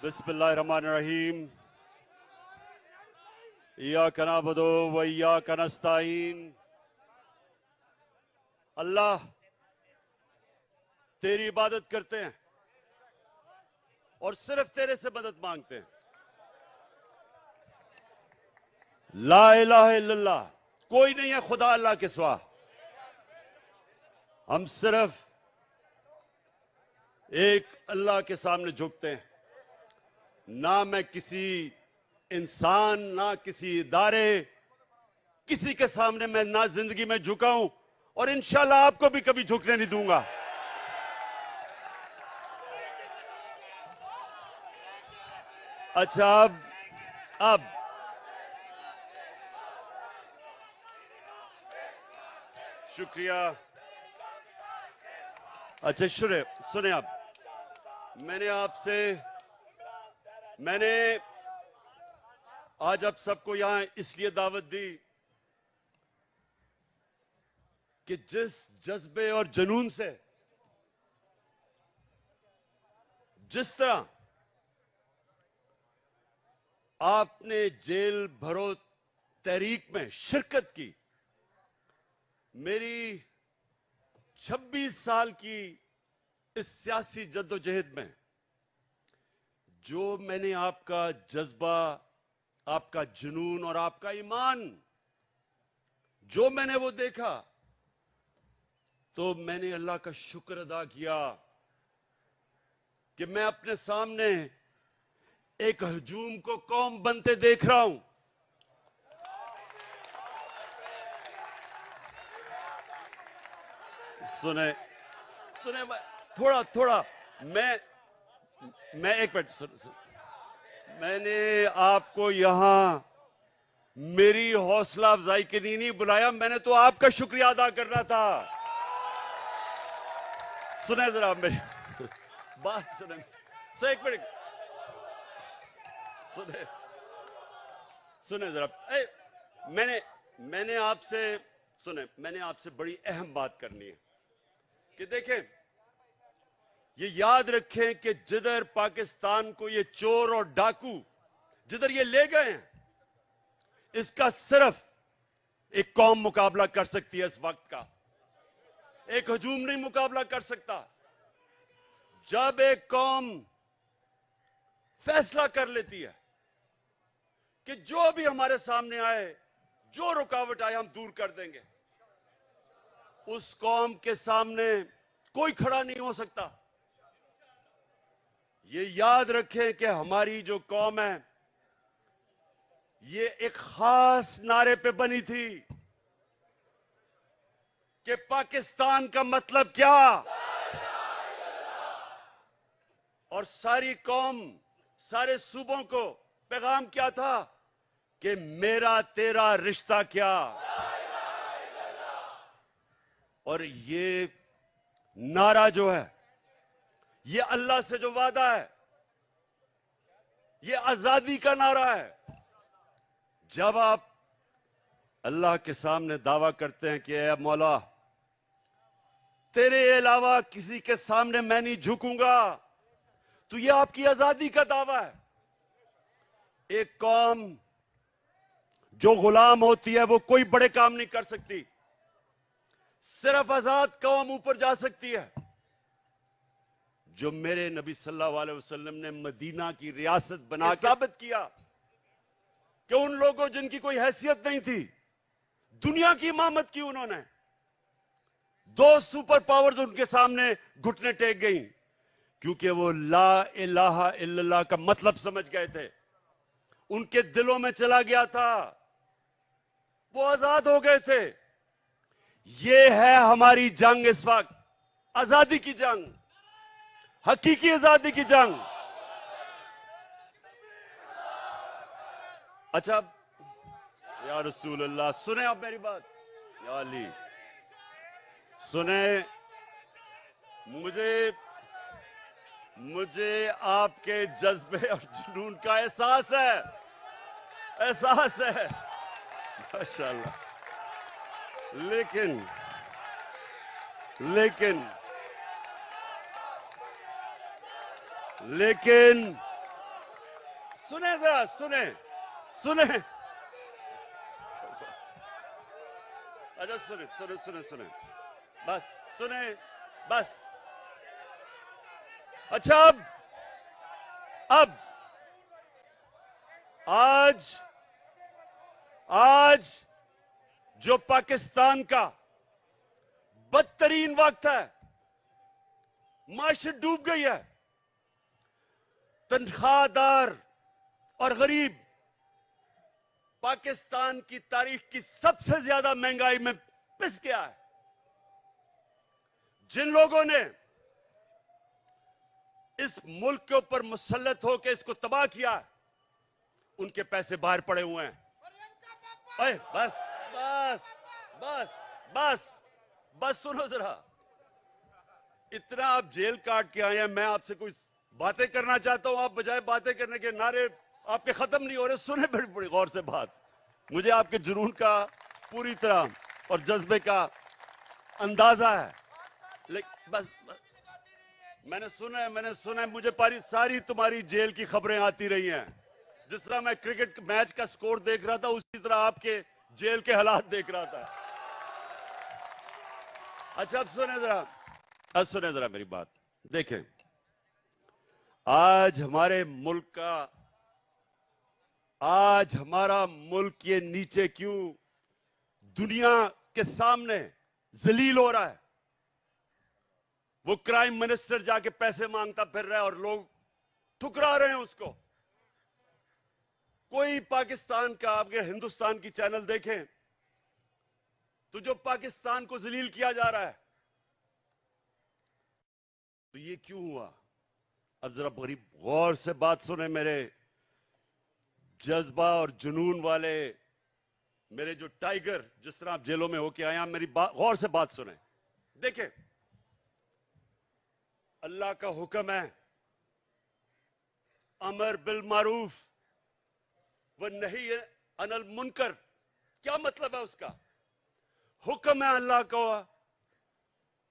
बिस्मिल्लाहिर्रहमानिर्रहीम। इय्याका नअबुदु व इय्याका नस्तईन। अल्लाह, तेरी इबादत करते हैं और सिर्फ तेरे से मदद मांगते हैं। ला इलाहा इल्लल्लाह, कोई नहीं है खुदा अल्लाह के सिवा। हम सिर्फ एक अल्लाह के सामने झुकते हैं। ना मैं किसी इंसान, ना किसी इदारे, किसी के सामने मैं ना जिंदगी में झुका हूं और इंशाल्लाह आपको भी कभी झुकने नहीं दूंगा। अच्छा, अब शुक्रिया। अच्छा सुने आप, मैंने आज आप सबको यहां इसलिए दावत दी कि जिस जज्बे और जुनून से, जिस तरह आपने जेल भरो तहरीक में शिरकत की, मेरी 26 साल की इस सियासी जद्दोजहद में जो मैंने आपका जज्बा, आपका जुनून और आपका ईमान जो मैंने वो देखा, तो मैंने अल्लाह का शुक्र अदा किया कि मैं अपने सामने एक हजूम को कौम बनते देख रहा हूं। सुने थोड़ा मैं एक मिनट मैंने आपको यहां मेरी हौसला अफजाई के लिए नहीं बुलाया, मैंने तो आपका शुक्रिया अदा करना था। सुने जरा मेरी बात, सुने एक मिनट, सुने जरा। मैंने आपसे बड़ी अहम बात करनी है कि देखें, ये याद रखें कि जिधर पाकिस्तान को ये चोर और डाकू जिधर ये ले गए हैं, इसका सिर्फ एक कौम मुकाबला कर सकती है। इस वक्त का एक हजूम नहीं मुकाबला कर सकता। जब एक कौम फैसला कर लेती है कि जो भी हमारे सामने आए, जो रुकावट आए, हम दूर कर देंगे, उस कौम के सामने कोई खड़ा नहीं हो सकता। ये याद रखें कि हमारी जो कौम है, ये एक खास नारे पे बनी थी कि पाकिस्तान का मतलब क्या, और सारी कौम, सारे सूबों को पैगाम क्या था कि मेरा तेरा रिश्ता क्या। और ये नारा जो है, ये अल्लाह से जो वादा है, ये आजादी का नारा है। जब आप अल्लाह के सामने दावा करते हैं कि ऐ मौला, तेरे अलावा किसी के सामने मैं नहीं झुकूंगा, तो ये आपकी आजादी का दावा है। एक कौम जो गुलाम होती है वो कोई बड़े काम नहीं कर सकती, सिर्फ आजाद कौम ऊपर जा सकती है। जो मेरे नबी सल्लल्लाहु अलैहि वसल्लम ने मदीना की रियासत बना के साबित किया कि उन लोगों जिनकी कोई हैसियत नहीं थी, दुनिया की इमामत की उन्होंने। 2 सुपर पावर्स उनके सामने घुटने टेक गई, क्योंकि वो ला इलाहा इल्लल्लाह का मतलब समझ गए थे, उनके दिलों में चला गया था, वो आजाद हो गए थे। ये है हमारी जंग इस वक्त, आजादी की जंग, हकीकी आजादी की जंग। अच्छा, या रसूल अल्लाह, सुने आप मेरी बात, या अली सुने। मुझे आपके जज्बे और जुनून का एहसास है, माशाअल्लाह। लेकिन सुने जरा, सुने सुने, अच्छा सुने सुने सुने सुने, बस सुने, बस। अच्छा अब आज आज जो पाकिस्तान का बदतरीन वक्त है, माशरत डूब गई है, तनख्वाहदार और गरीब पाकिस्तान की तारीख की सबसे ज्यादा महंगाई में पिस गया है। जिन लोगों ने इस मुल्क के ऊपर मुसल्लत होकर इसको तबाह किया है, उनके पैसे बाहर पड़े हुए हैं। अरे बस बस बस बस बस, सुनो जरा, इतना आप जेल काट के आए हैं, मैं आपसे कुछ बातें करना चाहता हूं, आप बजाय बातें करने के नारे आपके खत्म नहीं हो रहे। सुने बड़ी बड़ी गौर से बात, मुझे आपके जुनून का पूरी तरह और जज्बे का अंदाजा है, लेकिन बस मैंने सुना है, मुझे सारी तुम्हारी जेल की खबरें आती रही हैं। जिस तरह मैं क्रिकेट मैच का स्कोर देख रहा था, उसी तरह आपके जेल के हालात देख रहा था। अच्छा अब सुने जरा मेरी बात। देखें, आज हमारा मुल्क ये नीचे क्यों दुनिया के सामने जलील हो रहा है? वो क्राइम मिनिस्टर जाके पैसे मांगता फिर रहा है और लोग ठुकरा रहे हैं उसको। कोई पाकिस्तान का, आपके हिंदुस्तान की चैनल देखें तो जो पाकिस्तान को जलील किया जा रहा है, तो ये क्यों हुआ? अब जरा बड़ी गौर से बात सुने, मेरे जज्बा और जुनून वाले, मेरे जो टाइगर, जिस तरह आप जेलों में होके आए हैं, मेरी गौर से बात सुने। देखें, अल्लाह का हुक्म है, अमर बिल मारूफ व नही अनिल मुनकर। क्या मतलब है उसका? हुक्म है अल्लाह को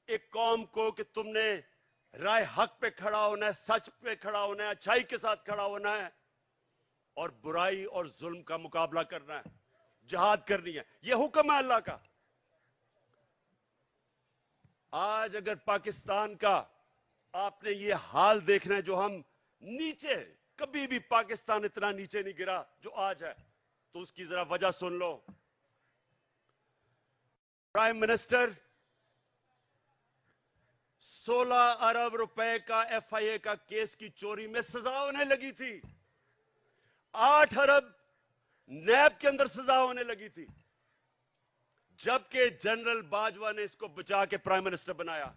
एक कौम को कि तुमने राय हक पे खड़ा होना है, सच पे खड़ा होना है, अच्छाई के साथ खड़ा होना है और बुराई और जुल्म का मुकाबला करना है, जिहाद करनी है। यह हुक्म है अल्लाह का। आज अगर पाकिस्तान का आपने ये हाल देखना है, जो हम नीचे, कभी भी पाकिस्तान इतना नीचे नहीं गिरा जो आज है, तो उसकी जरा वजह सुन लो। प्राइम मिनिस्टर 16 अरब रुपए का एफआईए का केस की चोरी में सजा होने लगी थी। 8 अरब नैब के अंदर सजा होने लगी थी, जबकि जनरल बाजवा ने इसको बचा के प्राइम मिनिस्टर बनाया।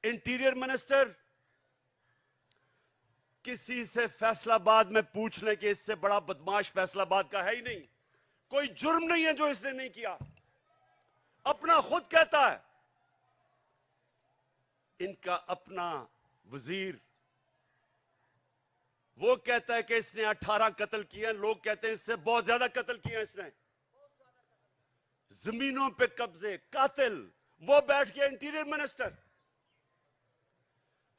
इंटीरियर मिनिस्टर किसी से फैसलाबाद में पूछ लें कि इससे बड़ा बदमाश फैसलाबाद का है ही नहीं। कोई जुर्म नहीं है जो इसने नहीं किया, अपना खुद कहता है। इनका अपना वजीर वो कहता है कि इसने 18 कत्ल किए हैं, लोग कहते हैं इससे बहुत ज्यादा कत्ल किए हैं इसने। जमीनों पे कब्जे, कातिल, वो बैठ गया इंटीरियर मिनिस्टर।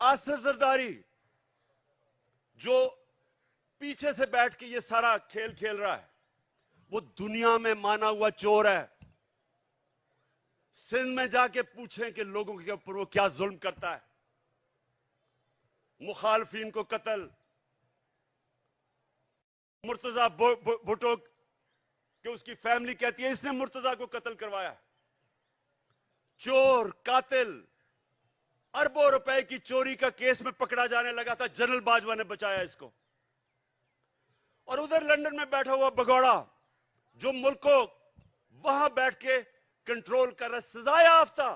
आसिफ जरदारी जो पीछे से बैठ के ये सारा खेल खेल रहा है, वो दुनिया में माना हुआ चोर है। सिंध में जाके पूछें कि लोगों के ऊपर वो क्या जुल्म करता है, मुखालफिन को कत्ल। मुर्तजा भुट्टो कि उसकी फैमिली कहती है इसने मुर्तजा को कत्ल करवाया। चोर, कातिल, अरबों रुपए की चोरी का केस में पकड़ा जाने लगा था, जनरल बाजवा ने बचाया इसको। और उधर लंदन में बैठा हुआ भगौड़ा जो मुल्क को वहां बैठ के कंट्रोल कर रहा, सजाए याफ्ता,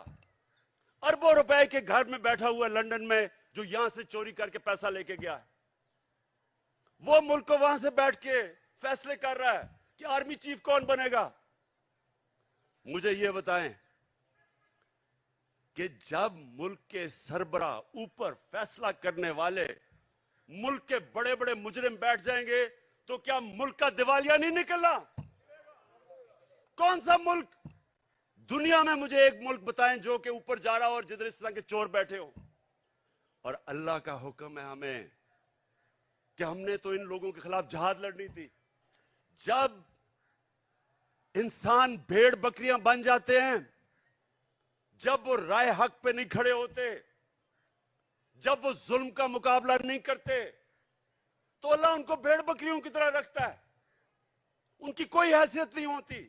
अरबों रुपए के घर में बैठा हुआ लंदन में, जो यहां से चोरी करके पैसा लेके गया है, वो मुल्क को वहां से बैठ के फैसले कर रहा है कि आर्मी चीफ कौन बनेगा। मुझे यह बताएं कि जब मुल्क के सरबरा ऊपर फैसला करने वाले मुल्क के बड़े बड़े मुजरिम बैठ जाएंगे, तो क्या मुल्क का दिवालिया नहीं निकलना? कौन सा मुल्क दुनिया में, मुझे एक मुल्क बताएं जो कि ऊपर जा रहा हो और जिधर इस तरह के चोर बैठे हो। और अल्लाह का हुक्म है हमें कि हमने तो इन लोगों के खिलाफ जहाद लड़नी थी। जब इंसान भेड़ बकरियां बन जाते हैं, जब वो राय हक पे नहीं खड़े होते, जब वो जुल्म का मुकाबला नहीं करते, तो अल्लाह उनको भेड़ बकरियों की तरह रखता है, उनकी कोई हैसियत नहीं होती।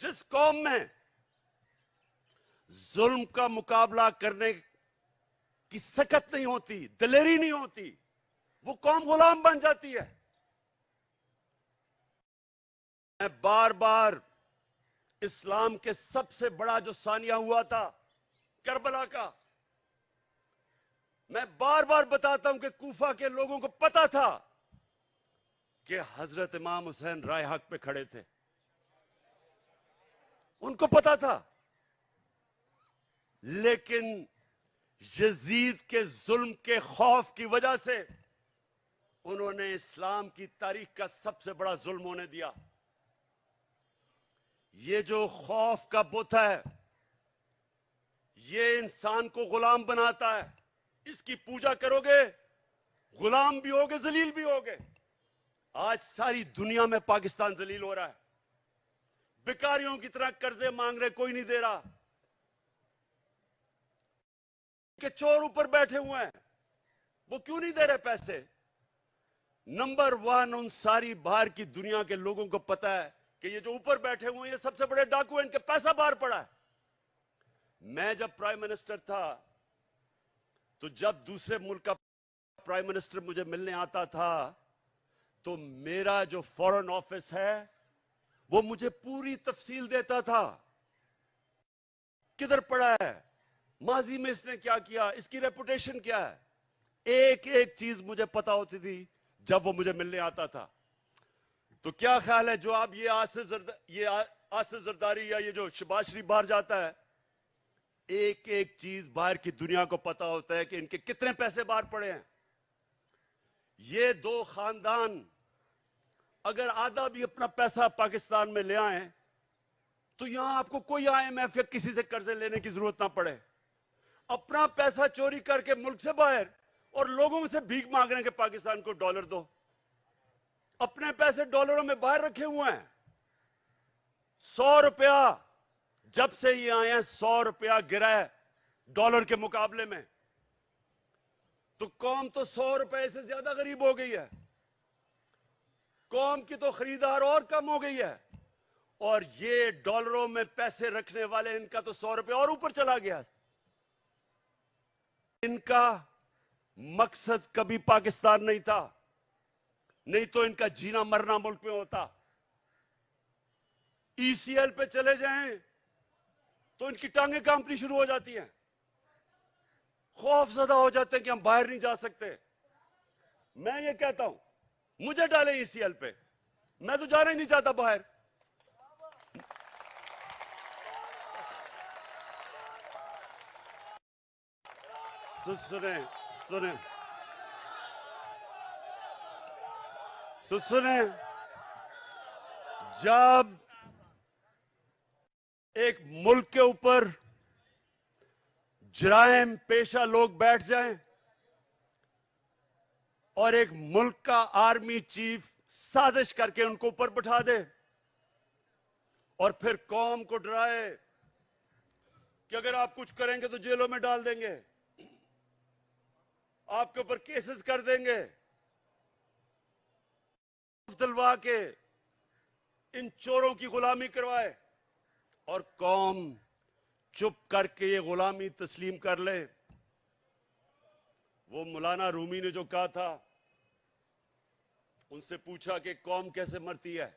जिस कौम में जुल्म का मुकाबला करने की सकत नहीं होती, दिलेरी नहीं होती, वो कौम गुलाम बन जाती है। मैं बार बार इस्लाम के सबसे बड़ा जो सानिया हुआ था करबला का, मैं बार बार बताता हूं कि कूफा के लोगों को पता था कि हजरत इमाम हुसैन राय हक पे खड़े थे, उनको पता था। लेकिन यजीद के जुल्म के खौफ की वजह से उन्होंने इस्लाम की तारीख का सबसे बड़ा जुल्म होने दिया। ये जो खौफ का बुत है, ये इंसान को गुलाम बनाता है। इसकी पूजा करोगे, गुलाम भी होगे, जलील भी होगे। आज सारी दुनिया में पाकिस्तान जलील हो रहा है, भिखारियों की तरह कर्जे मांग रहे, कोई नहीं दे रहा, के चोर ऊपर बैठे हुए हैं, वो क्यों नहीं दे रहे पैसे? नंबर वन, उन सारी बाहर की दुनिया के लोगों को पता है कि ये जो ऊपर बैठे हुए हैं ये सबसे बड़े डाकू हैं, इनके पैसा बाहर पड़ा है। मैं जब प्राइम मिनिस्टर था, तो जब दूसरे मुल्क का प्राइम मिनिस्टर मुझे मिलने आता था, तो मेरा जो फॉरेन ऑफिस है वो मुझे पूरी तफसील देता था, किधर पड़ा है, माजी में इसने क्या किया, इसकी रेपुटेशन क्या है, एक एक चीज मुझे पता होती थी जब वो मुझे मिलने आता था। तो क्या ख्याल है, जो आप ये आसिफ जरदारी या ये जो शहबाज शरीफ बाहर जाता है, एक एक चीज बाहर की दुनिया को पता होता है कि इनके कितने पैसे बाहर पड़े हैं। ये दो खानदान अगर आधा भी अपना पैसा पाकिस्तान में ले आए तो यहां आपको कोई IMF या किसी से कर्जे लेने की जरूरत ना पड़े। अपना पैसा चोरी करके मुल्क से बाहर और लोगों से भीख मांग रहे हैं कि पाकिस्तान को डॉलर दो। अपने पैसे डॉलरों में बाहर रखे हुए हैं। 100 रुपया जब से ये आए हैं, 100 रुपया गिरा है डॉलर के मुकाबले में, तो कौम तो 100 रुपए से ज्यादा गरीब हो गई है। कौम की तो खरीदार और कम हो गई है, और ये डॉलरों में पैसे रखने वाले, इनका तो 100 रुपये और ऊपर चला गया। इनका मकसद कभी पाकिस्तान नहीं था, नहीं तो इनका जीना मरना मुल्क में होता। ECL पे चले जाएं तो इनकी टांगें कांपनी शुरू हो जाती हैं, खौफजदा हो जाते हैं कि हम बाहर नहीं जा सकते। मैं ये कहता हूं, मुझे डालें ECL पे, मैं तो जाना ही नहीं चाहता बाहर। सुने जब एक मुल्क के ऊपर जराइम पेशा लोग बैठ जाएं और एक मुल्क का आर्मी चीफ साजिश करके उनको ऊपर बैठा दे और फिर कौम को डराए कि अगर आप कुछ करेंगे तो जेलों में डाल देंगे, आपके ऊपर केसेस कर देंगे, दिलवा के इन चोरों की गुलामी करवाए और कौम चुप करके ये गुलामी तस्लीम कर ले। वो मौलाना रूमी ने जो कहा था, उनसे पूछा कि कौम कैसे मरती है।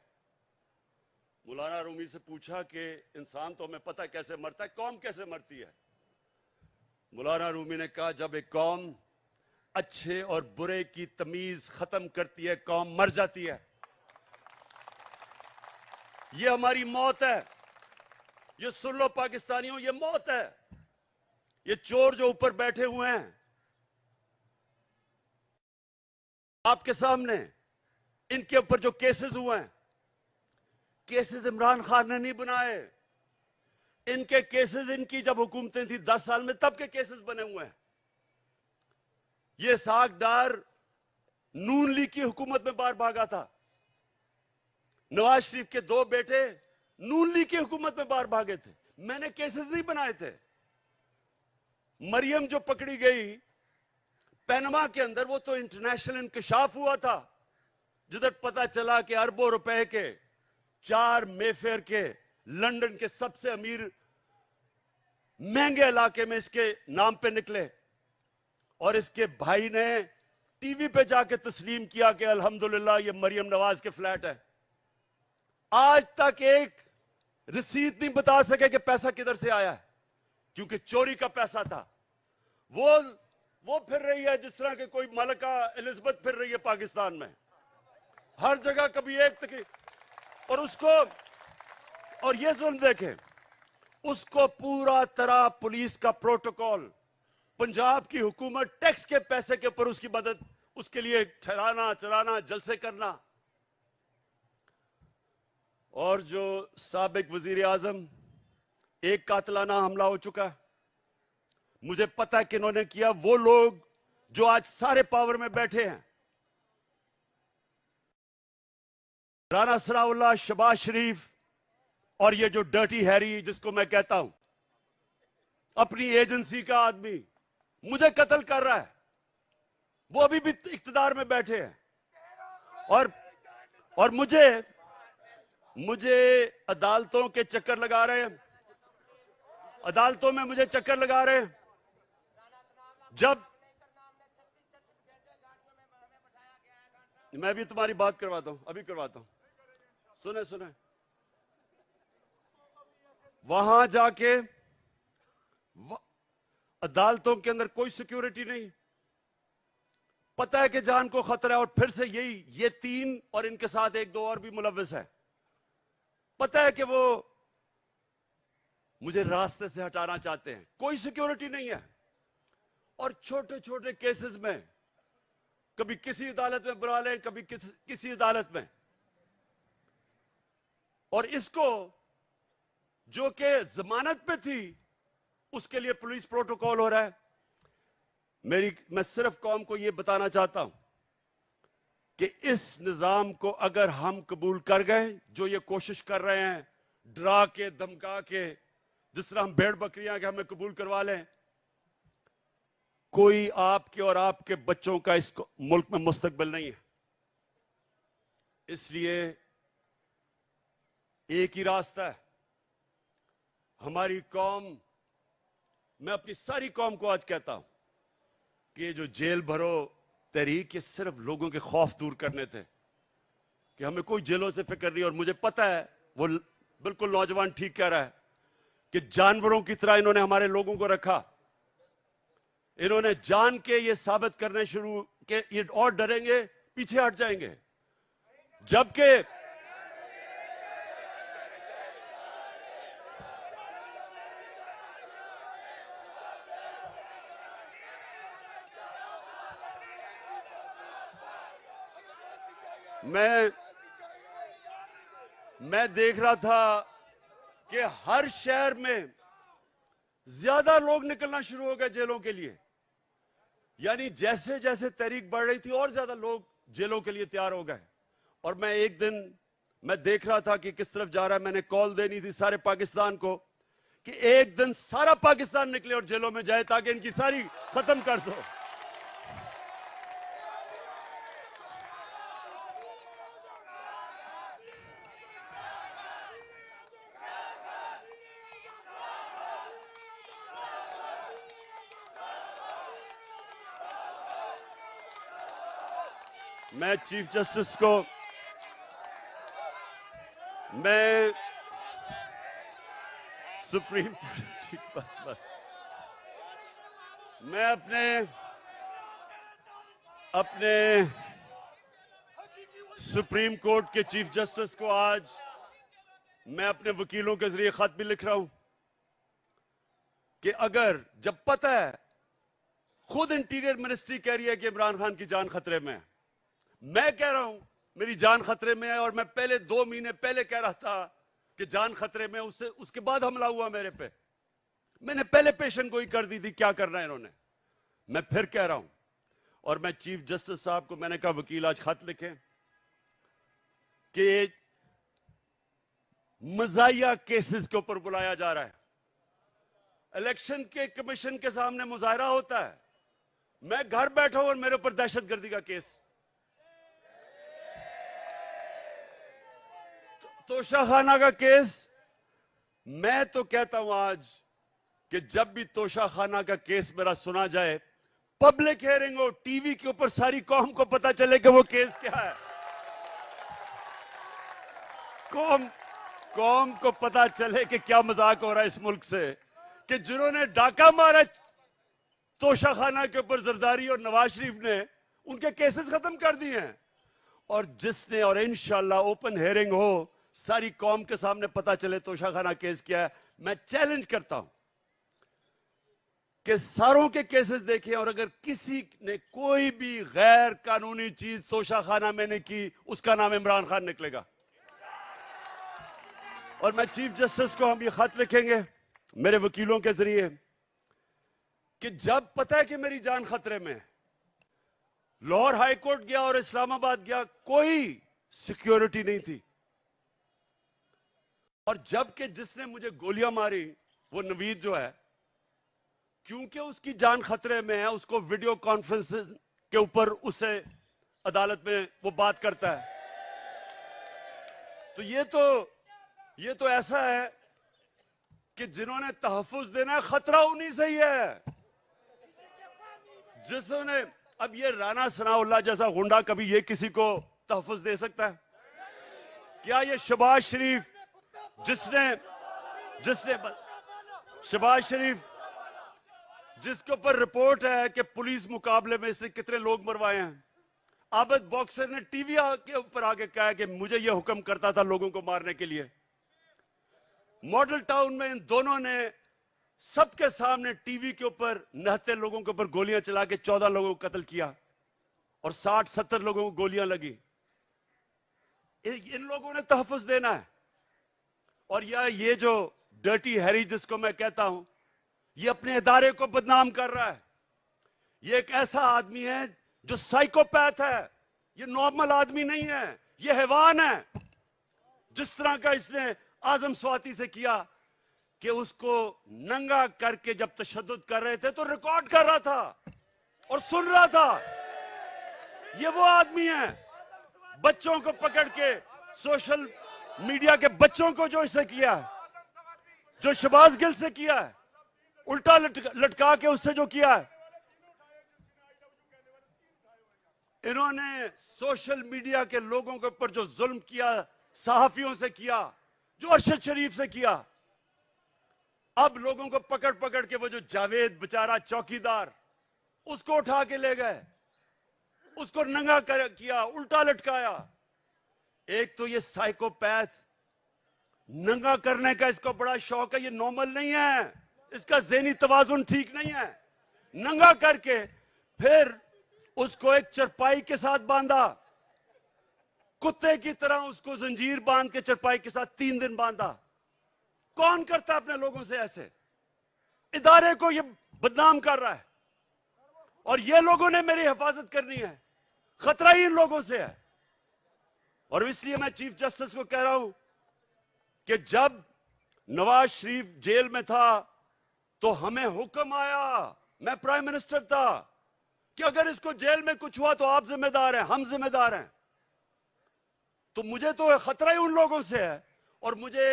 मौलाना रूमी से पूछा कि इंसान तो हमें पता है कैसे मरता है, कौम कैसे मरती है। मौलाना रूमी ने कहा, जब एक कौम अच्छे और बुरे की तमीज खत्म करती है, कौम मर जाती है। ये हमारी मौत है, ये सुन लो पाकिस्तानियों, ये मौत है। ये चोर जो ऊपर बैठे हुए हैं आपके सामने, इनके ऊपर जो केसेस हुए हैं, केसेस इमरान खान ने नहीं बनाए। इनके केसेस, इनकी जब हुकूमतें थी 10 साल में, तब के केसेस बने हुए हैं। ये इसहाक डार नून लीग की हुकूमत में बाहर भागा था। नवाज शरीफ के दो बेटे नून लीग की हुकूमत में बाहर भागे थे। मैंने केसेस नहीं बनाए थे। मरियम जो पकड़ी गई पैनमा के अंदर, वो तो इंटरनेशनल इंकशाफ हुआ था, जिधर पता चला कि अरबों रुपए के 4 मेफेयर के लंदन के सबसे अमीर महंगे इलाके में इसके नाम पे निकले। और इसके भाई ने टीवी पे जाके तस्लीम किया कि अल्हम्दुलिल्लाह ये मरियम नवाज के फ्लैट है। आज तक एक रसीद नहीं बता सके कि पैसा किधर से आया है, क्योंकि चोरी का पैसा था। वो फिर रही है जिस तरह के कोई मलका एलिजाबेथ फिर रही है पाकिस्तान में, हर जगह कभी एक तक। और ये जुल्म देखें, उसको पूरा तरह पुलिस का प्रोटोकॉल, पंजाब की हुकूमत टैक्स के पैसे के ऊपर उसकी मदद, उसके लिए ठहराना चलाना, जलसे करना। और जो साबिक वजीर आजम, एक कातलाना हमला हो चुका है, मुझे पता है कि इन्होंने किया। वो लोग जो आज सारे पावर में बैठे हैं, राना सनाउल्लाह, शहबाज शरीफ और ये जो डर्टी हैरी जिसको मैं कहता हूं, अपनी एजेंसी का आदमी मुझे कत्ल कर रहा है। वो अभी भी इख्तिदार में बैठे हैं और मुझे अदालतों के चक्कर लगा रहे हैं, अदालतों में मुझे चक्कर लगा रहे हैं। जब मैं भी तुम्हारी बात करवाता हूं, अभी करवाता हूं, सुने। वहां जाके अदालतों के अंदर कोई सिक्योरिटी नहीं, पता है कि जान को खतरा है। और फिर से ये 3 और इनके साथ 1-2 और भी मुलव्विस है, पता है कि वो मुझे रास्ते से हटाना चाहते हैं, कोई सिक्योरिटी नहीं है। और छोटे छोटे केसेस में कभी किसी अदालत में बुला लें, कभी किसी अदालत में। और इसको जो कि जमानत पे थी, उसके लिए पुलिस प्रोटोकॉल हो रहा है। मैं सिर्फ कौम को यह बताना चाहता हूं कि इस निजाम को अगर हम कबूल कर गए, जो ये कोशिश कर रहे हैं डरा के धमका के, जिस तरह हम भेड़ बकरियां के हमें कबूल करवा लें, कोई आपके और आपके बच्चों का इस मुल्क में मुस्तकबिल नहीं है। इसलिए एक ही रास्ता है। हमारी कौम, मैं अपनी सारी कौम को आज कहता हूं कि ये जो जेल भरो तहरीक, ये सिर्फ लोगों के खौफ दूर करने थे कि हमें कोई जेलों से फिक्र नहीं। और मुझे पता है, वो बिल्कुल नौजवान ठीक कह रहा है कि जानवरों की तरह इन्होंने हमारे लोगों को रखा। इन्होंने जान के ये साबित करने शुरू के ये और डरेंगे, पीछे हट जाएंगे। जबकि मैं देख रहा था कि हर शहर में ज्यादा लोग निकलना शुरू हो गए जेलों के लिए। यानी जैसे जैसे तहरीक बढ़ रही थी और ज्यादा लोग जेलों के लिए तैयार हो गए। और मैं एक दिन देख रहा था कि किस तरफ जा रहा है। मैंने कॉल देनी थी सारे पाकिस्तान को कि एक दिन सारा पाकिस्तान निकले और जेलों में जाए, ताकि इनकी सारी खत्म कर दो। मैं चीफ जस्टिस को, मैं सुप्रीम, ठीक, बस मैं अपने सुप्रीम कोर्ट के चीफ जस्टिस को आज मैं अपने वकीलों के जरिए खत भी लिख रहा हूं कि अगर, जब पता है, खुद इंटीरियर मिनिस्ट्री कह रही है कि इमरान खान की जान खतरे में है, मैं कह रहा हूं मेरी जान खतरे में है, और मैं पहले 2 महीने पहले कह रहा था कि जान खतरे में, उसके बाद हमला हुआ मेरे पे। मैंने पहले पेशन गोई कर दी थी क्या करना है इन्होंने। मैं फिर कह रहा हूं, और मैं चीफ जस्टिस साहब को मैंने कहा वकील आज खत लिखें कि मजाहिया केसेस के ऊपर बुलाया जा रहा है। इलेक्शन के कमीशन के सामने मुजाहरा होता है, मैं घर बैठा हूं और मेरे ऊपर दहशतगर्दी का केस। तोशाखाना का केस, मैं तो कहता हूं आज कि जब भी तोशाखाना का केस मेरा सुना जाए, पब्लिक हियरिंग हो, टीवी के ऊपर सारी कौम को पता चले कि वो केस क्या है। कौम को पता चले कि क्या मजाक हो रहा है इस मुल्क से, कि जिन्होंने डाका मारा तोशाखाना के ऊपर जरदारी और नवाज शरीफ ने, उनके केसेस खत्म कर दिए हैं। और जिसने, और इंशाल्लाह ओपन हियरिंग हो, सारी कौम के सामने पता चले तोशाखाना केस क्या है। मैं चैलेंज करता हूं कि सारों के केसेस देखें और अगर किसी ने कोई भी गैर कानूनी चीज तोशाखाना में ने की, उसका नाम इमरान खान निकलेगा। और मैं चीफ जस्टिस को हम ये खत लिखेंगे मेरे वकीलों के जरिए कि जब पता है कि मेरी जान खतरे में है, लाहौर हाई कोर्ट गया और इस्लामाबाद गया, कोई सिक्योरिटी नहीं थी। और जबकि जिसने मुझे गोलियां मारी वो नवीद जो है, क्योंकि उसकी जान खतरे में है, उसको वीडियो कॉन्फ्रेंस के ऊपर उसे अदालत में वो बात करता है। तो ये तो ऐसा है कि जिन्होंने तहफ्फुज देना है, खतरा उन्हीं से ही है। जिसने, अब ये राना सनाउल्लाह जैसा गुंडा कभी ये किसी को तहफ्फुज दे सकता है क्या? ये शहबाज शरीफ जिसने शहबाज शरीफ जिसके ऊपर रिपोर्ट है कि पुलिस मुकाबले में इसने कितने लोग मरवाए हैं, आबिद बॉक्सर ने टीवी के ऊपर आके कहा कि मुझे यह हुक्म करता था लोगों को मारने के लिए। मॉडल टाउन में इन दोनों ने सबके सामने टीवी के ऊपर नहते लोगों के ऊपर गोलियां चला के 14 लोगों को कत्ल किया और 60-70 लोगों को गोलियां लगी। इन लोगों ने तहफ्फुज देना है। और ये जो डर्टी हैरी जिसको मैं कहता हूं, ये अपने इदारे को बदनाम कर रहा है। ये एक ऐसा आदमी है जो साइकोपैथ है, ये नॉर्मल आदमी नहीं है, ये हैवान है। जिस तरह का इसने आजम स्वाति से किया कि उसको नंगा करके जब तशद्दुद कर रहे थे तो रिकॉर्ड कर रहा था और सुन रहा था। ये वो आदमी है, बच्चों को पकड़ के, सोशल मीडिया के बच्चों को जो इससे किया है, जो शहबाज गिल से किया है, उल्टा लटका के उससे जो किया है, इन्होंने सोशल मीडिया के लोगों के ऊपर जो जुल्म किया, सहाफियों से किया, जो अरशद शरीफ से किया। अब लोगों को पकड़ पकड़ के वो जो जावेद बेचारा चौकीदार, उसको उठा के ले गए, उसको नंगा किया, उल्टा लटकाया। एक तो ये साइकोपैथ, नंगा करने का इसको बड़ा शौक है, ये नॉर्मल नहीं है, इसका ज़हनी तवाजुन ठीक नहीं है। नंगा करके फिर उसको एक चरपाई के साथ बांधा, कुत्ते की तरह उसको जंजीर बांध के चरपाई के साथ 3 दिन बांधा। कौन करता है अपने लोगों से ऐसे? इदारे को ये बदनाम कर रहा है और ये लोगों ने मेरी हिफाजत करनी है। खतरा ही इन लोगों से है। और इसलिए मैं चीफ जस्टिस को कह रहा हूं कि जब नवाज शरीफ जेल में था तो हमें हुक्म आया, मैं प्राइम मिनिस्टर था, कि अगर इसको जेल में कुछ हुआ तो आप जिम्मेदार हैं, हम जिम्मेदार हैं। तो मुझे तो खतरा ही उन लोगों से है। और मुझे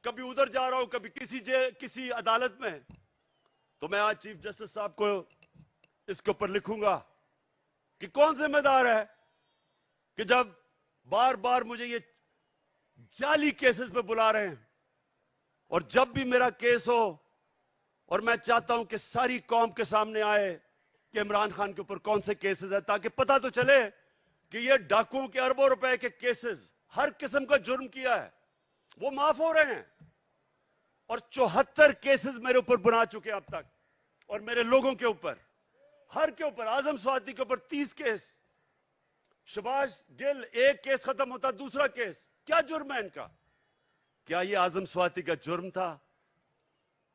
कभी उधर जा रहा हूं, कभी किसी अदालत में, तो मैं आज चीफ जस्टिस साहब को इसके ऊपर लिखूंगा कि कौन जिम्मेदार है कि जब बार बार मुझे ये जाली केसेस पे बुला रहे हैं। और जब भी मेरा केस हो, और मैं चाहता हूं कि सारी कौम के सामने आए कि इमरान खान के ऊपर कौन से केसेस है, ताकि पता तो चले कि ये डाकुओं के अरबों रुपए के केसेस, हर किस्म का जुर्म किया है, वो माफ हो रहे हैं। और 74 केसेस मेरे ऊपर बना चुके हैं अब तक, और मेरे लोगों के ऊपर, हर के ऊपर, आजम स्वाति के ऊपर 30 केस, शहबाज गिल एक केस खत्म होता दूसरा केस। क्या जुर्म है इनका? क्या ये आजम स्वाति का जुर्म था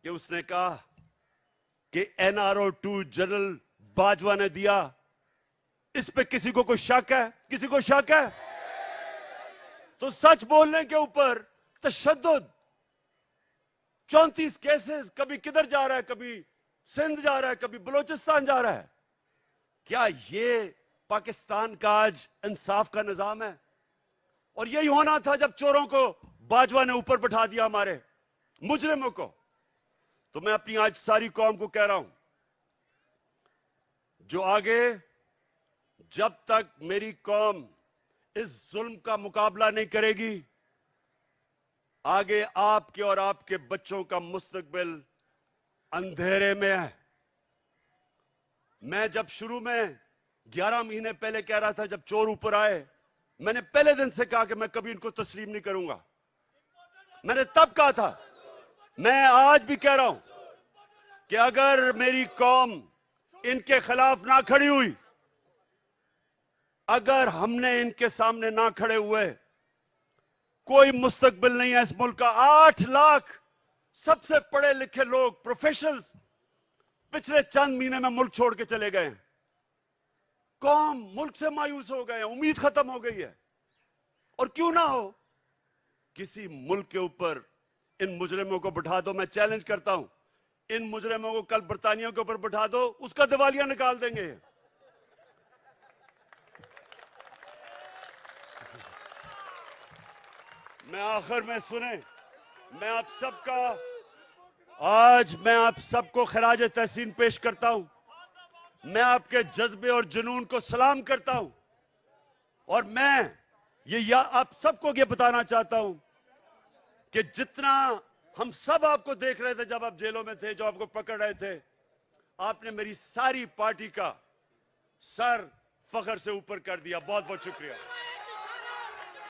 कि उसने कहा कि NRO 2 जनरल बाजवा ने दिया इस पे किसी को कोई शक है? किसी को शक है? तो सच बोलने के ऊपर तशद्दुद, 34 केसेस, कभी किधर जा रहा है, कभी सिंध जा रहा है, कभी बलूचिस्तान जा रहा है। क्या ये पाकिस्तान का आज इंसाफ का निजाम है? और यही होना था जब चोरों को बाजवा ने ऊपर बैठा दिया, हमारे मुजरिमों को। तो मैं अपनी आज सारी कौम को कह रहा हूं, जो आगे जब तक मेरी कौम इस जुल्म का मुकाबला नहीं करेगी, आगे आपके और आपके बच्चों का मुस्तकबिल अंधेरे में है। मैं जब शुरू में 11 महीने पहले कह रहा था, जब चोर ऊपर आए, मैंने पहले दिन से कहा कि मैं कभी इनको तस्लीम नहीं करूंगा। मैंने तब कहा था, मैं आज भी कह रहा हूं कि अगर मेरी कौम इनके खिलाफ ना खड़ी हुई, अगर हमने इनके सामने ना खड़े हुए, कोई मुस्तकबिल नहीं है इस मुल्क का। 8 लाख सबसे पढ़े लिखे लोग, प्रोफेशनल्स, पिछले चंद महीने में मुल्क छोड़ के चले गए हैं। कौम मुल्क से मायूस हो गए हैं, उम्मीद खत्म हो गई है। और क्यों ना हो, किसी मुल्क के ऊपर इन मुजरिमों को बिठा दो। मैं चैलेंज करता हूं, इन मुजरिमों को कल बरतानिया के ऊपर बिठा दो, उसका दिवालिया निकाल देंगे। मैं आखिर में सुने, मैं आप सबको खराज तहसीन पेश करता हूं। मैं आपके जज्बे और जुनून को सलाम करता हूं। और मैं आप सबको ये बताना चाहता हूं कि जितना हम सब आपको देख रहे थे जब आप जेलों में थे, जो आपको पकड़ रहे थे, आपने मेरी सारी पार्टी का सर फख्र से ऊपर कर दिया। बहुत बहुत शुक्रिया।